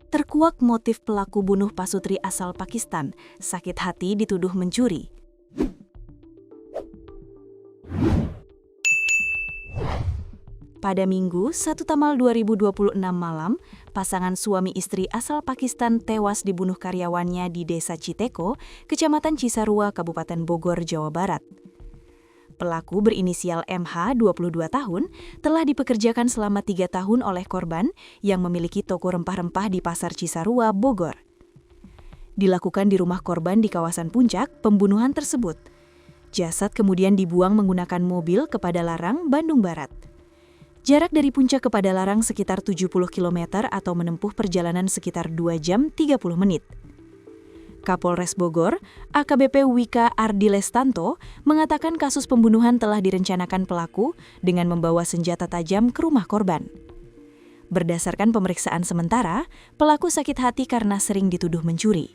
Terkuak motif pelaku bunuh pasutri asal Pakistan, sakit hati dituduh mencuri. Pada Minggu, 1 Tamal 2026 malam, pasangan suami istri asal Pakistan tewas dibunuh karyawannya di Desa Citeko, Kecamatan Cisarua, Kabupaten Bogor, Jawa Barat. Pelaku berinisial MH, 22 tahun, telah dipekerjakan selama 3 tahun oleh korban yang memiliki toko rempah-rempah di Pasar Cisarua, Bogor. Dilakukan di rumah korban di kawasan Puncak, pembunuhan tersebut. Jasad kemudian dibuang menggunakan mobil ke Padalarang, Bandung Barat. Jarak dari Puncak ke Padalarang sekitar 70 km atau menempuh perjalanan sekitar 2 jam 30 menit. Kapolres Bogor, AKBP Wika Ardilestanto, mengatakan kasus pembunuhan telah direncanakan pelaku dengan membawa senjata tajam ke rumah korban. Berdasarkan pemeriksaan sementara, pelaku sakit hati karena sering dituduh mencuri.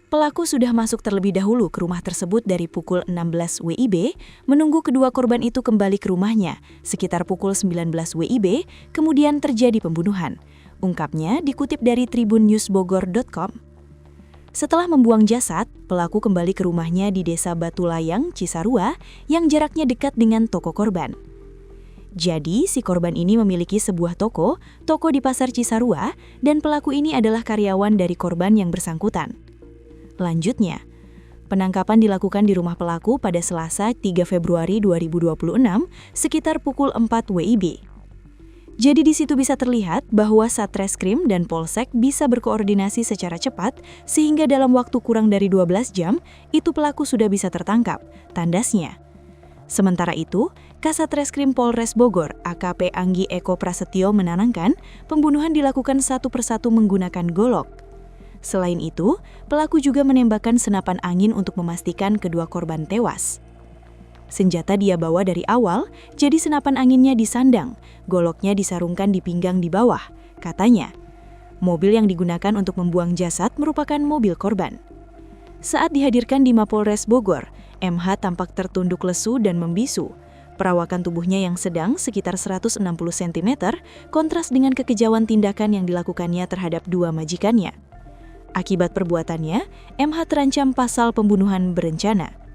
Pelaku sudah masuk terlebih dahulu ke rumah tersebut dari pukul 16 WIB, menunggu kedua korban itu kembali ke rumahnya sekitar pukul 19 WIB, kemudian terjadi pembunuhan. Ungkapnya dikutip dari tribunnewsbogor.com. Setelah membuang jasad, pelaku kembali ke rumahnya di Desa Batu Layang, Cisarua, yang jaraknya dekat dengan toko korban. Jadi, si korban ini memiliki sebuah toko di Pasar Cisarua, dan pelaku ini adalah karyawan dari korban yang bersangkutan. Lanjutnya, penangkapan dilakukan di rumah pelaku pada Selasa 3 Februari 2026, sekitar pukul 4 WIB. Jadi di situ bisa terlihat bahwa Satreskrim dan Polsek bisa berkoordinasi secara cepat sehingga dalam waktu kurang dari 12 jam, itu pelaku sudah bisa tertangkap, tandasnya. Sementara itu, Kasatreskrim Polres Bogor, AKP Anggi Eko Prasetyo menanangkan pembunuhan dilakukan satu persatu menggunakan golok. Selain itu, pelaku juga menembakkan senapan angin untuk memastikan kedua korban tewas. Senjata dia bawa dari awal, jadi senapan anginnya disandang, goloknya disarungkan di pinggang di bawah, katanya. Mobil yang digunakan untuk membuang jasad merupakan mobil korban. Saat dihadirkan di Mapolres Bogor, MH tampak tertunduk lesu dan membisu. Perawakan tubuhnya yang sedang sekitar 160 cm, kontras dengan kekejauhan tindakan yang dilakukannya terhadap dua majikannya. Akibat perbuatannya, MH terancam pasal pembunuhan berencana.